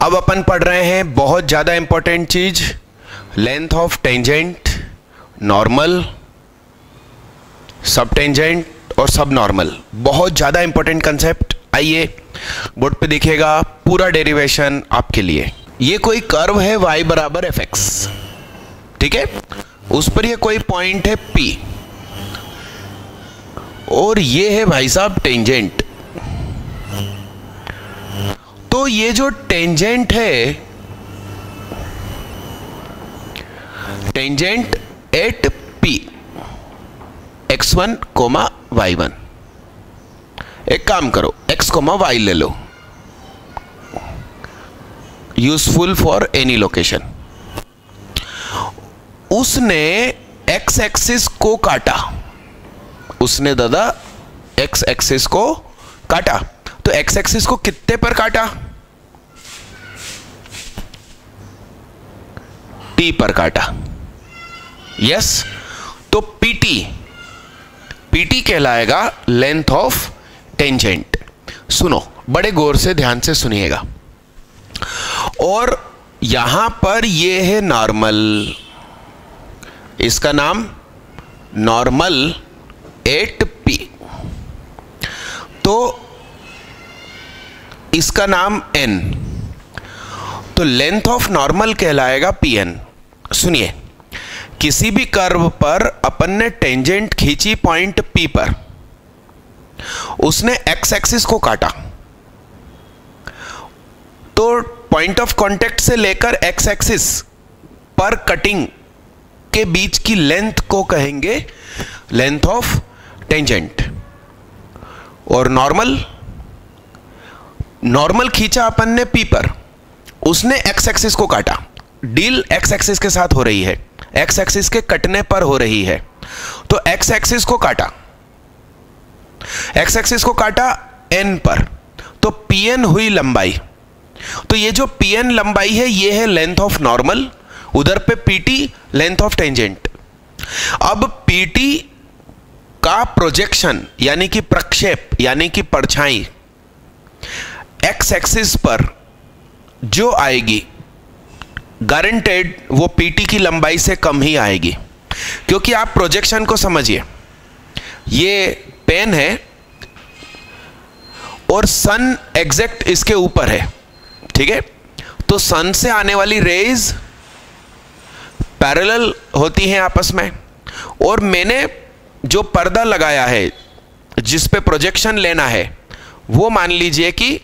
अब अपन पढ़ रहे हैं बहुत ज़्यादा इंपॉर्टेंट चीज, लेंथ ऑफ टेंजेंट, नॉर्मल, सब टेंजेंट और सब नॉर्मल। बहुत ज़्यादा इंपॉर्टेंट कंसेप्ट। आइए बोर्ड पे देखिएगा, पूरा डेरिवेशन आपके लिए। ये कोई कर्व है y बराबर एफ एक्स, ठीक है, उस पर ये कोई पॉइंट है P और ये है भाई साहब टेंजेंट। तो ये जो टेंजेंट है, tangent at P x1, y1, एक काम करो x, y ले लो, यूजफुल फॉर एनी लोकेशन। उसने x एक्सिस को काटा, उसने दादा x एक्सिस को काटा। तो x एक्सिस को कितने पर काटा? T पर काटा। यस, तो PT कहलाएगा लेंथ ऑफ टेंजेंट। सुनो बड़े गौर से, ध्यान से सुनिएगा। और यहां पर ये है नॉर्मल, इसका नाम नॉर्मल एट P, तो इसका नाम N, तो लेंथ ऑफ नॉर्मल कहलाएगा PN। सुनिए, किसी भी कर्व पर अपन ने टेंजेंट खींची पॉइंट P पर, उसने x एक्सिस को काटा, तो पॉइंट ऑफ कांटेक्ट से लेकर x एक्सिस पर कटिंग के बीच की लेंथ को कहेंगे लेंथ ऑफ टेंजेंट। और नॉर्मल खींचा अपन ने P पर, उसने x एक्सिस को काटा, डील x एक्सिस के साथ हो रही है, x एक्सिस के कटने पर हो रही है, तो x एक्सिस को काटा, x एक्सिस को काटा n पर, तो Pn हुई लंबाई। तो ये जो Pn लंबाई है, ये है लेंथ ऑफ नॉर्मल, उधर पे PT लेंथ ऑफ टेंजेंट। अब PT का प्रोजेक्शन यानी कि प्रक्षेप यानी कि परछाई x एक्सिस पर जो आएगी, गारंटेड वो PT की लंबाई से कम ही आएगी। क्योंकि आप प्रोजेक्शन को समझिए, ये पेन है और सन एग्जैक्ट इसके ऊपर है, ठीक है, तो सन से आने वाली रेज पैरेलल होती हैं आपस में, और मैंने जो पर्दा लगाया है जिस पे प्रोजेक्शन लेना है, वो मान लीजिए कि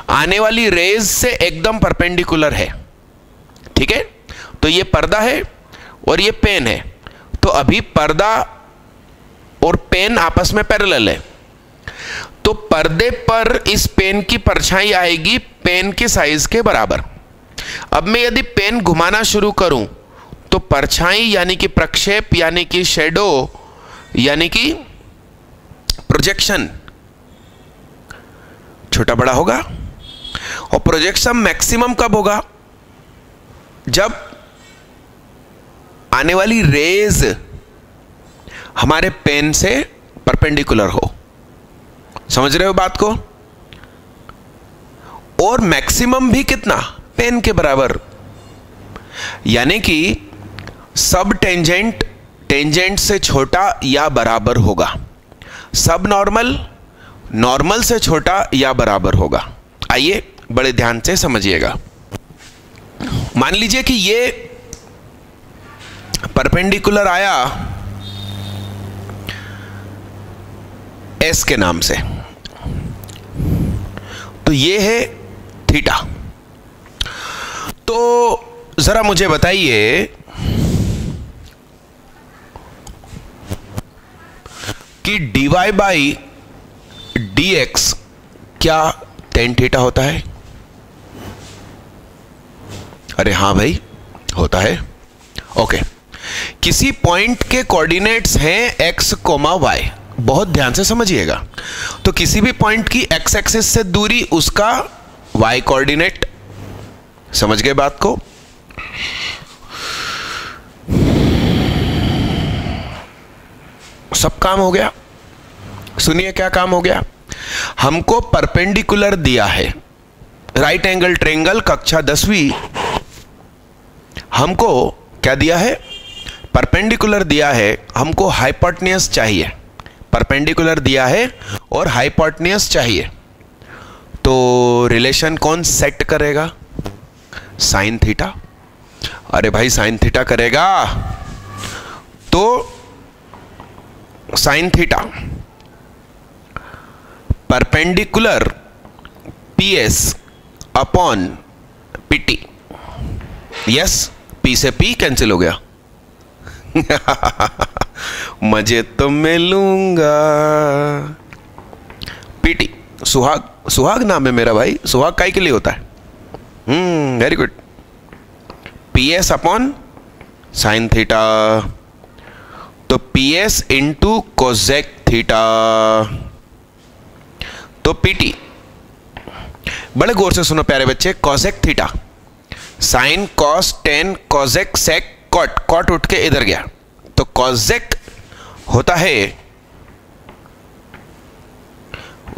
आने वाली रेज से एकदम परपेंडिकुलर है, ठीक है। तो ये पर्दा है और ये पेन है, तो अभी पर्दा और पेन आपस में पैरेलल है, तो पर्दे पर इस पेन की परछाई आएगी पेन के साइज के बराबर। अब मैं यदि पेन घुमाना शुरू करूं, तो परछाई यानी कि प्रक्षेप यानी कि शेडो यानी कि प्रोजेक्शन छोटा बड़ा होगा। और प्रोजेक्शन मैक्सिमम कब होगा? जब आने वाली रेज हमारे पेन से परपेंडिकुलर हो। समझ रहे हो बात को? और मैक्सिमम भी कितना? पेन के बराबर। यानी कि सब टेंजेंट टेंजेंट से छोटा या बराबर होगा, सब नॉर्मल नॉर्मल से छोटा या बराबर होगा। आइए बड़े ध्यान से समझिएगा। मान लीजिए कि ये परपेंडिकुलर आया S के नाम से, तो ये है थीटा। तो जरा मुझे बताइए कि dy बाई dx क्या tan थीटा होता है? अरे हाँ भाई, होता है। ओके, किसी पॉइंट के कोऑर्डिनेट्स हैं x, y। बहुत ध्यान से समझिएगा। तो किसी भी पॉइंट की x एक्सिस से दूरी, उसका y कोऑर्डिनेट। समझ गए बात को? सब काम हो गया। सुनिए क्या काम हो गया। हमको परपेंडिकुलर दिया है, राइट एंगल ट्रायंगल कक्षा 10वीं हमको क्या दिया है, परपेंडिकुलर दिया है, हमको हाइपोटेन्यूज चाहिए, परपेंडिकुलर दिया है और हाइपोटेन्यूज चाहिए। तो रिलेशन कौन सेट करेगा, साइन थीटा। अरे भाई साइन थीटा करेगा, तो sine theta perpendicular PS upon PT। Yes, P से P कैंसिल हो गया। मजे तो मैं लूंगा। PT सुहाग, सुहाग नाम है मेरा भाई, सुहाग काहे के लिए होता है? Very good. PS upon sine theta, तो PS इंटू कोसेक थीटा, तो PT। बड़े गौर से सुनो प्यारे बच्चे, cosec theta, sine cos tan cosec sec cot, cot उठ के इधर गया, तो कोसेक होता है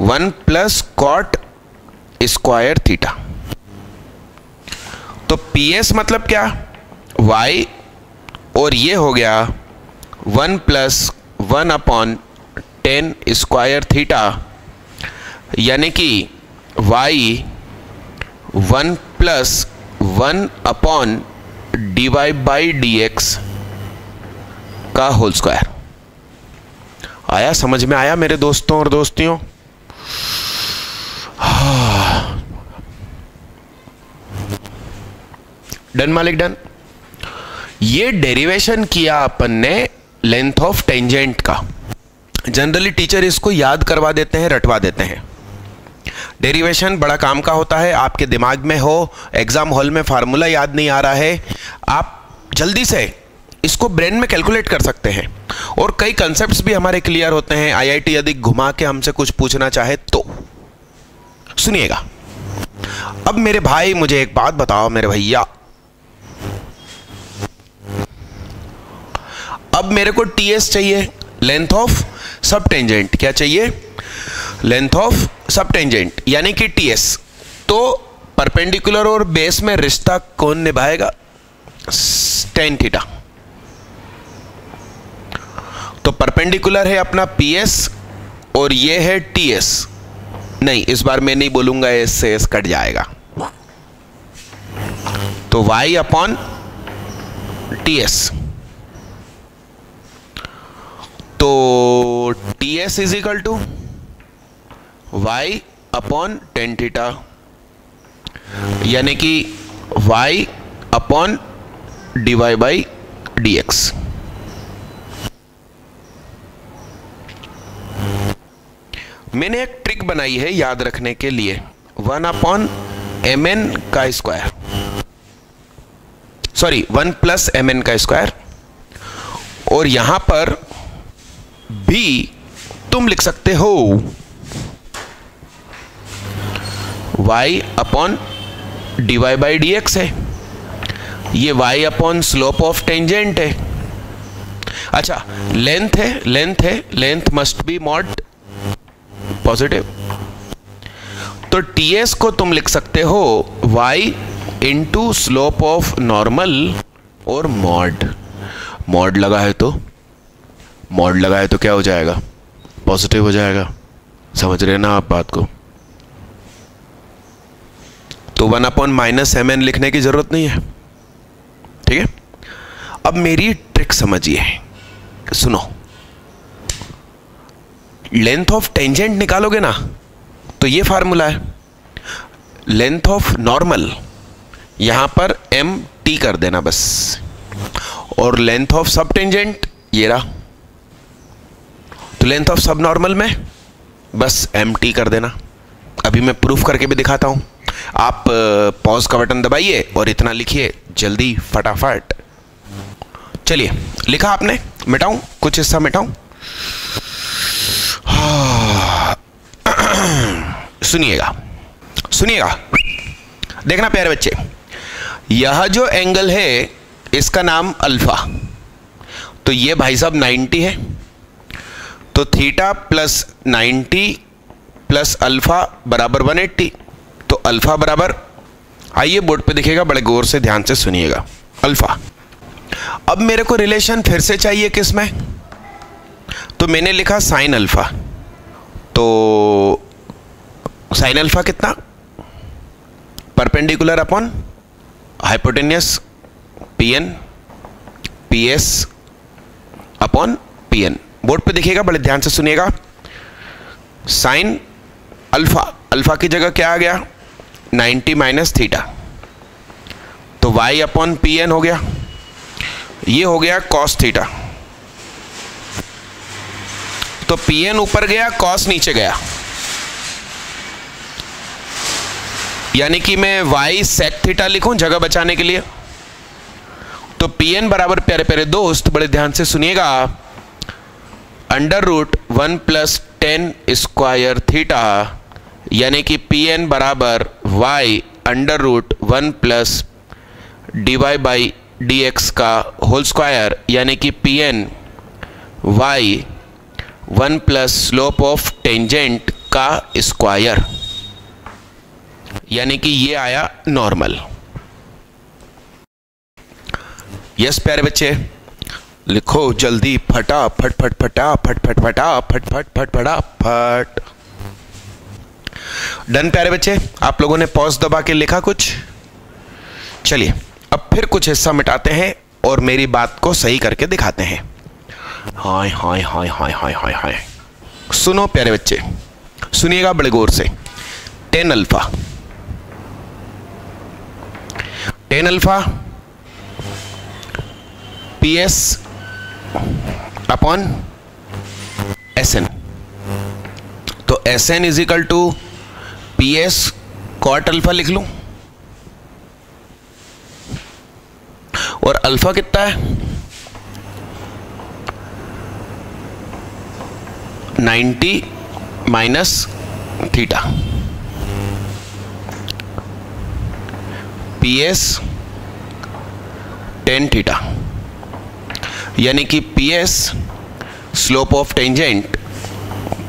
1 प्लस कॉट स्क्वायर थीटा। तो PS मतलब क्या, Y, और ये हो गया 1 प्लस 1 अपॉन 10 स्क्वायर थीटा, यानी कि Y 1 plus 1 upon dy by dx का होल स्क्वायर। आया, समझ में आया मेरे दोस्तों और दोस्तियों? डन मालिक, डन। ये डेरिवेशन किया अपन ने लेंथ ऑफ टेंजेंट का। जनरली टीचर इसको याद करवा देते हैं, रटवा देते हैं। डेरिवेशन बड़ा काम का होता है, आपके दिमाग में हो, एग्जाम हॉल में फार्मूला याद नहीं आ रहा है, आप जल्दी से इसको ब्रेन में कैलकुलेट कर सकते हैं, और कई कंसेप्ट्स भी हमारे क्लियर होते हैं। IIT यदि घुमा के हमसे कुछ पूछना चाहे तो। सुनिएगा, अब मेरे भाई मुझे एक बात बताओ मेरे भैया, अब मेरे को TS चाहिए, लेंथ ऑफ सब टेंजेंट। क्या चाहिए, लेंथ ऑफ सब टेंजेंट, यानी कि TS। तो परपेंडिकुलर और बेस में रिश्ता कौन निभाएगा, टेन थीटा। तो परपेंडिकुलर है अपना PS और ये है TS। नहीं, इस बार मैं नहीं बोलूंगा, S से S कट जाएगा, तो Y अपॉन TS। तो TS is equal to Y upon tan theta, यानी कि Y upon dy by dx। मैंने एक ट्रिक बनाई है याद रखने के लिए, 1 अपॉन mn का स्क्वायर, सॉरी 1 प्लस mn का स्क्वायर, और यहां पर भी तुम लिख सकते हो y upon dy by dx है, ये y upon slope of tangent है। अच्छा, लेंथ है, लेंथ है, length must be mod positive, तो TS को तुम लिख सकते हो y into slope of normal और मॉड। मॉड लगा है तो, मॉड लगा है तो क्या हो जाएगा, पॉजिटिव हो जाएगा। समझ रहे ना आप बात को? तो 1 अपॉन माइनस mn लिखने की जरूरत नहीं है, ठीक है। अब मेरी ट्रिक समझिए, सुनो। लेंथ ऑफ टेंजेंट निकालोगे ना, तो ये फार्मूला है, लेंथ ऑफ नॉर्मल यहां पर mt कर देना बस, और लेंथ ऑफ सब टेंजेंट ये रहा, तो लेंथ ऑफ सब नॉर्मल में बस mt कर देना। अभी मैं प्रूफ करके भी दिखाता हूं, आप पॉज का बटन दबाइए और इतना लिखिए जल्दी फटाफट। चलिए, लिखा आपने, मिटाऊं कुछ हिस्सा, मिटाऊं। सुनिएगा, सुनिएगा, देखना प्यारे बच्चे, यह जो एंगल है इसका नाम अल्फा, तो ये भाई साहब 90 है, तो थीटा प्लस 90 प्लस अल्फा बराबर 180, तो अल्फा बराबर, आइए बोर्ड पे दिखेगा, बड़े गौर से ध्यान से सुनिएगा, अल्फा। अब मेरे को रिलेशन फिर से चाहिए किस में, तो मैंने लिखा साइन अल्फा। तो साइन अल्फा कितना, perpendicular upon hypotenuse PN PS upon PN. Board पे देखिएगा, बड़े ध्यान से सुनिएगा। साइन अल्फा, अल्फा की जगह क्या आ गया 90 माइनस थीटा, तो y अपॉन पी एन हो गया। ये हो गया कॉस थीटा, तो पी एन ऊपर गया, कॉस नीचे गया, यानी कि मैं y सेक थीटा लिखूं जगह बचाने के लिए। तो पी एन बराबर, प्यारे प्यारे दोस्त बड़े ध्यान से सुनिएगा, under root 1 plus 10 square theta, यानी कि पी एन बराबर y under root 1 plus dy by D x का होल स्क्वायर, यानी कि P N y 1 plus slope of tangent का स्क्वायर, यानी कि ये आया नॉर्मल। यस प्यारे बच्चे, लिखो जल्दी, फटा फट फट फटा फट फट फटा फट फट फट फटा फट। डन प्यारे बच्चे, आप लोगों ने पॉज दबा के लिखा कुछ। चलिए अब फिर कुछ हिस्सा मिटाते हैं और मेरी बात को सही करके दिखाते हैं। हाय हाय हाय हाय हाय हाय हाय, सुनो प्यारे बच्चे, सुनिएगा बड़े गौर से। Tan alpha, tan alpha P S upon S N, तो S N is equal to P S cot alpha लिख लूं, और अल्फा कितना है 90 minus theta, P S 10 theta, यानी कि P S slope of tangent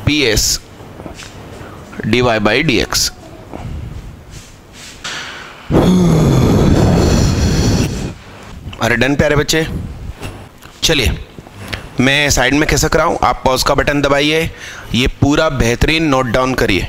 P S D Y by D X. अरे done प्यारे बच्चे, चलिए मैं साइड में खिसक रहा हूं, आप पॉज का बटन दबाइए, ये पूरा बेहतरीन नोट डाउन करिए।